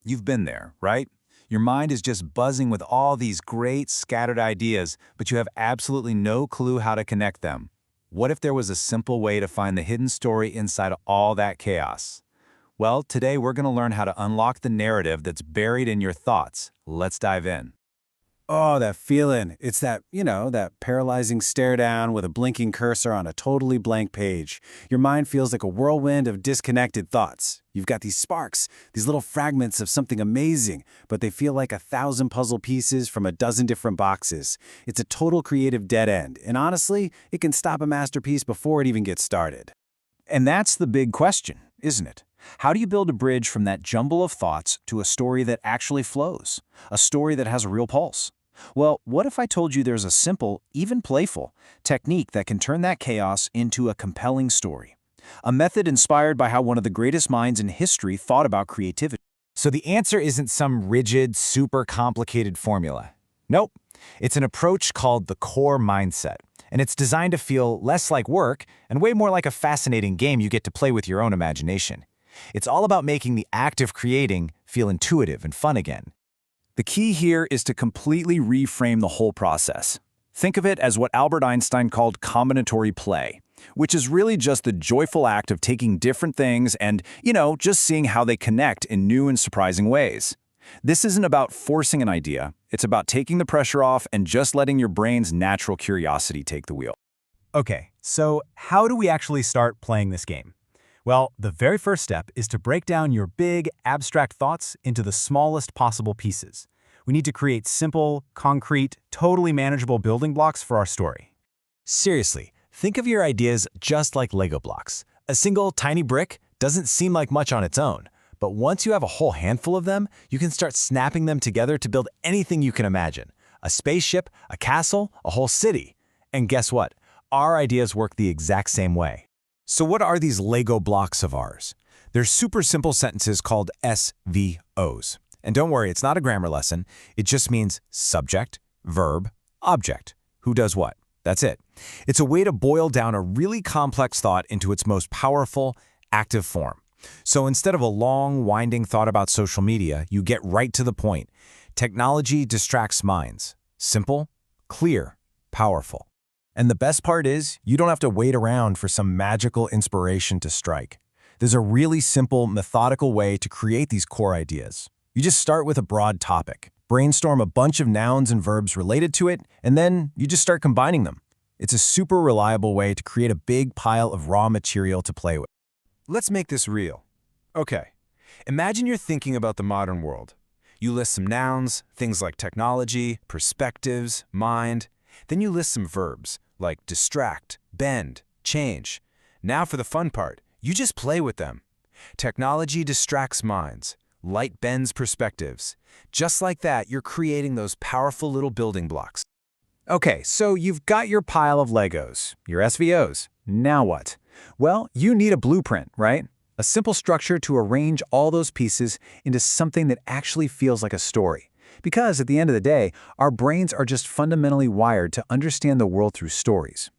You've been there, right? Your mind is just buzzing with all these great, scattered ideas, but you have absolutely no clue how to connect them. What if there was a simple way to find the hidden story inside all that chaos? Well, today we're going to learn how to unlock the narrative that's buried in your thoughts. Let's dive in. Oh, that feeling. It's that paralyzing stare down with a blinking cursor on a totally blank page. Your mind feels like a whirlwind of disconnected thoughts. You've got these sparks, these little fragments of something amazing, but they feel like 1,000 puzzle pieces from a dozen different boxes. It's a total creative dead end, and honestly, it can stop a masterpiece before it even gets started. And that's the big question, isn't it? How do you build a bridge from that jumble of thoughts to a story that actually flows? A story that has a real pulse? Well, what if I told you there's a simple, even playful, technique that can turn that chaos into a compelling story? A method inspired by how one of the greatest minds in history thought about creativity. So the answer isn't some rigid, super complicated formula. Nope. It's an approach called the core mindset, and it's designed to feel less like work and way more like a fascinating game you get to play with your own imagination. It's all about making the act of creating feel intuitive and fun again. The key here is to completely reframe the whole process. Think of it as what Albert Einstein called combinatory play, which is really just the joyful act of taking different things and, just seeing how they connect in new and surprising ways. This isn't about forcing an idea. It's about taking the pressure off and just letting your brain's natural curiosity take the wheel. Okay, so how do we actually start playing this game? Well, the very first step is to break down your big, abstract thoughts into the smallest possible pieces. We need to create simple, concrete, totally manageable building blocks for our story. Seriously, think of your ideas just like Lego blocks. A single tiny brick doesn't seem like much on its own, but once you have a whole handful of them, you can start snapping them together to build anything you can imagine. A spaceship, a castle, a whole city. And guess what? Our ideas work the exact same way. So what are these Lego blocks of ours? They're super simple sentences called SVOs. And don't worry, it's not a grammar lesson. It just means subject, verb, object. Who does what? That's it. It's a way to boil down a really complex thought into its most powerful, active form. So instead of a long, winding thought about social media, you get right to the point. Technology distracts minds. Simple, clear, powerful. And the best part is, you don't have to wait around for some magical inspiration to strike. There's a really simple, methodical way to create these core ideas. You just start with a broad topic, brainstorm a bunch of nouns and verbs related to it, and then you just start combining them. It's a super reliable way to create a big pile of raw material to play with. Let's make this real. Okay, imagine you're thinking about the modern world. You list some nouns, things like technology, perspectives, mind. Then you list some verbs, like distract, bend, change. Now for the fun part, you just play with them. Technology distracts minds. Light bends perspectives. Just like that, you're creating those powerful little building blocks. Okay, so you've got your pile of Legos, your SVOs. Now what? Well, you need a blueprint, right? A simple structure to arrange all those pieces into something that actually feels like a story. Because at the end of the day, our brains are just fundamentally wired to understand the world through stories.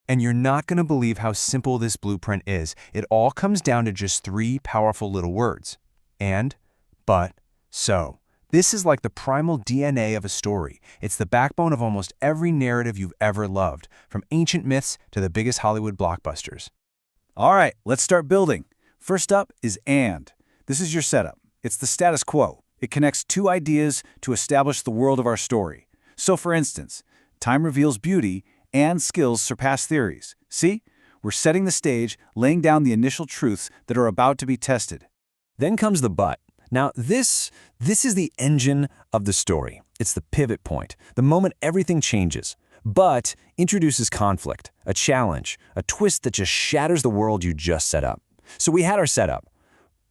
And you're not going to believe how simple this blueprint is. It all comes down to just 3 powerful little words. And, but, so. This is like the primal DNA of a story. It's the backbone of almost every narrative you've ever loved, from ancient myths to the biggest Hollywood blockbusters. All right, let's start building. First up is and. This is your setup. It's the status quo. It connects 2 ideas to establish the world of our story. So for instance, time reveals beauty and skills surpass theories. See? We're setting the stage, laying down the initial truths that are about to be tested. Then comes the but. Now, this is the engine of the story. It's the pivot point, the moment everything changes. But introduces conflict, a challenge, a twist that just shatters the world you just set up. So we had our setup,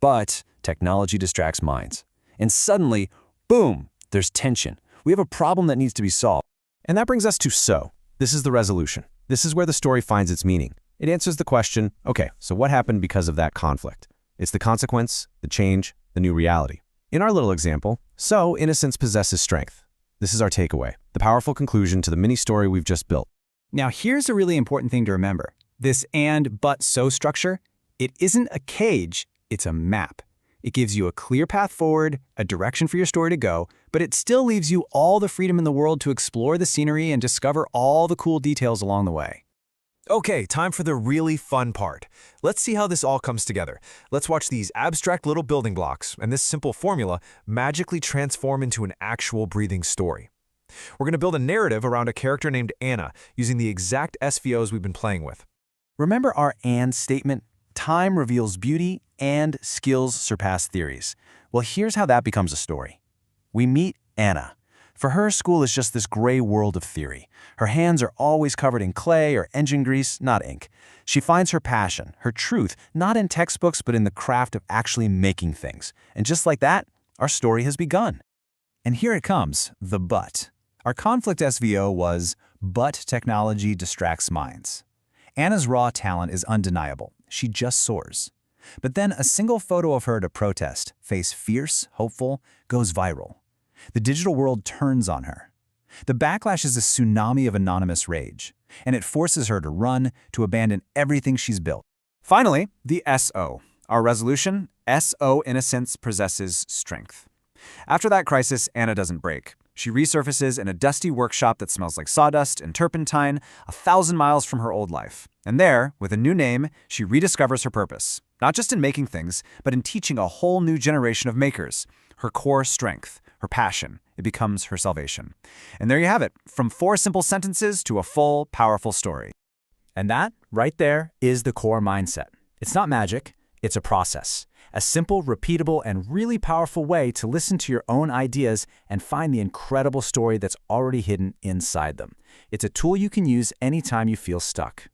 but technology distracts minds. And suddenly, boom, there's tension. We have a problem that needs to be solved. And that brings us to so. This is the resolution. This is where the story finds its meaning. It answers the question, okay, so what happened because of that conflict? It's the consequence, the change, the new reality. In our little example, so innocence possesses strength. This is our takeaway, the powerful conclusion to the mini story we've just built. Now here's a really important thing to remember. This and, but, so structure, it isn't a cage, it's a map. It gives you a clear path forward, a direction for your story to go, but it still leaves you all the freedom in the world to explore the scenery and discover all the cool details along the way. Okay, time for the really fun part. Let's see how this all comes together. Let's watch these abstract little building blocks and this simple formula magically transform into an actual breathing story. We're going to build a narrative around a character named Anna using the exact SVOs we've been playing with. Remember our "and" statement? Time reveals beauty and skills surpass theories. Well, here's how that becomes a story. We meet Anna. For her, school is just this gray world of theory. Her hands are always covered in clay or engine grease, not ink. She finds her passion, her truth, not in textbooks but in the craft of actually making things. And just like that, our story has begun. And here it comes, the but. Our conflict SVO was, but technology distracts minds. Anna's raw talent is undeniable. She just soars. But then a single photo of her at a protest, face fierce, hopeful, goes viral. The digital world turns on her. The backlash is a tsunami of anonymous rage, and it forces her to run, to abandon everything she's built. Finally, the SO. Our resolution, SO innocence possesses strength. After that crisis, Anna doesn't break. She resurfaces in a dusty workshop that smells like sawdust and turpentine, 1,000 miles from her old life. And there, with a new name, she rediscovers her purpose, not just in making things, but in teaching a whole new generation of makers. Her core strength, her passion, it becomes her salvation. And there you have it, from 4 simple sentences to a full, powerful story. And that, right there, is the core mindset. It's not magic, it's a process. A simple, repeatable, and really powerful way to listen to your own ideas and find the incredible story that's already hidden inside them. It's a tool you can use anytime you feel stuck.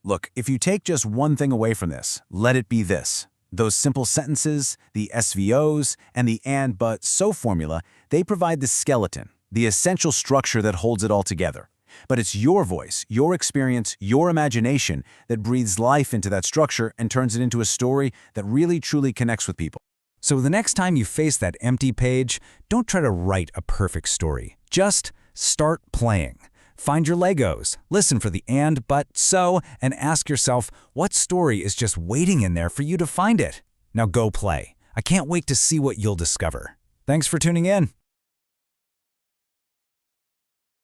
Look, if you take just one thing away from this, let it be this. Those simple sentences, the SVOs, and the and, but, so formula, they provide the skeleton, the essential structure that holds it all together. But it's your voice, your experience, your imagination that breathes life into that structure and turns it into a story that really truly connects with people. So the next time you face that empty page, don't try to write a perfect story. Just start playing. Find your Legos, listen for the and, but, so, and ask yourself, what story is just waiting in there for you to find it? Now go play. I can't wait to see what you'll discover. Thanks for tuning in.